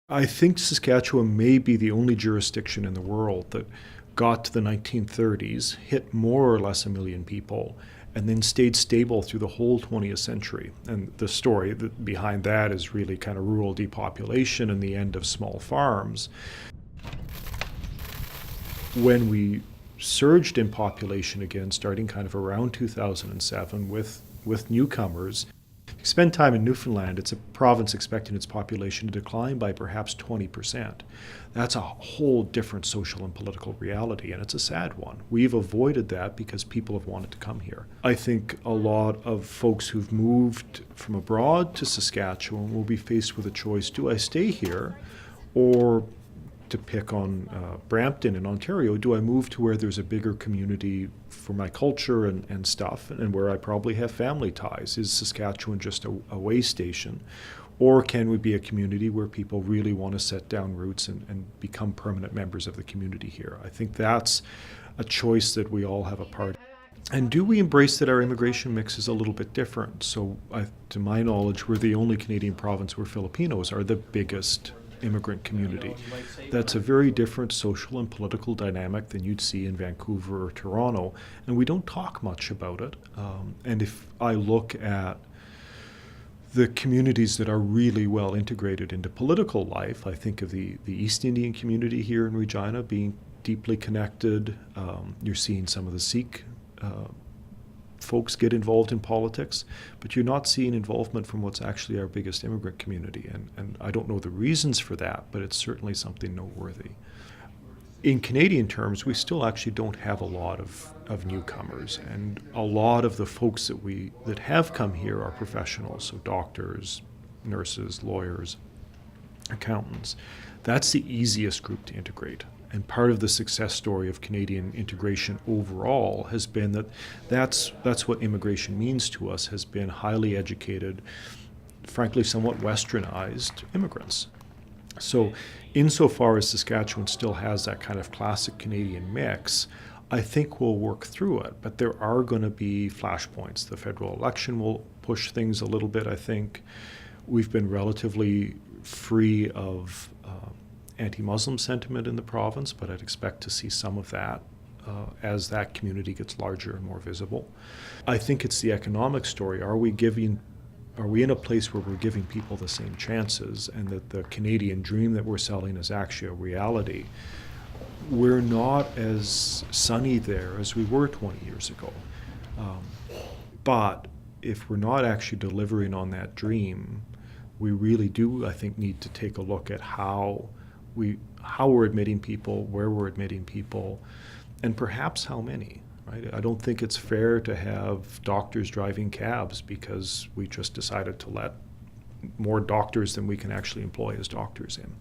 I think Saskatchewan may be the only jurisdiction in the world that got to the 1930s, hit more or less a million people, and then stayed stable through the whole 20th century. And the story behind that is really kind of rural depopulation and the end of small farms. When we surged in population again, starting kind of around 2007 with newcomers, if you spend time in Newfoundland, it's a province expecting its population to decline by perhaps 20%. That's a whole different social and political reality, and it's a sad one. We've avoided that because people have wanted to come here. I think a lot of folks who've moved from abroad to Saskatchewan will be faced with a choice: do I stay here, or, to pick on Brampton in Ontario, do I move to where there's a bigger community for my culture and stuff, and where I probably have family ties? Is Saskatchewan just a way station? Or can we be a community where people really want to set down roots and become permanent members of the community here? I think that's a choice that we all have a part in. And do we embrace that our immigration mix is a little bit different? So to my knowledge, we're the only Canadian province where Filipinos are the biggest immigrant community. That's a very different social and political dynamic than you'd see in Vancouver or Toronto, and we don't talk much about it. And if I look at the communities that are really well integrated into political life, I think of the East Indian community here in Regina being deeply connected. You're seeing some of the Sikh folks get involved in politics, but you're not seeing involvement from what's actually our biggest immigrant community. And I don't know the reasons for that, but it's certainly something noteworthy. In Canadian terms, we still actually don't have a lot of newcomers, and a lot of the folks that have come here are professionals, so doctors, nurses, lawyers, accountants. That's the easiest group to integrate. And part of the success story of Canadian integration overall has been that's what immigration means to us, has been highly educated, frankly somewhat westernized immigrants. So insofar as Saskatchewan still has that kind of classic Canadian mix, I think we'll work through it. But there are going to be flashpoints. The federal election will push things a little bit, I think. We've been relatively free of anti-Muslim sentiment in the province, but I'd expect to see some of that as that community gets larger and more visible. I think it's the economic story. Are we in a place where we're giving people the same chances, and that the Canadian dream that we're selling is actually a reality? We're not as sunny there as we were 20 years ago. But if we're not actually delivering on that dream, we really do, I think, need to take a look at how we're admitting people, where we're admitting people, and perhaps how many. Right? I don't think it's fair to have doctors driving cabs because we just decided to let more doctors than we can actually employ as doctors in.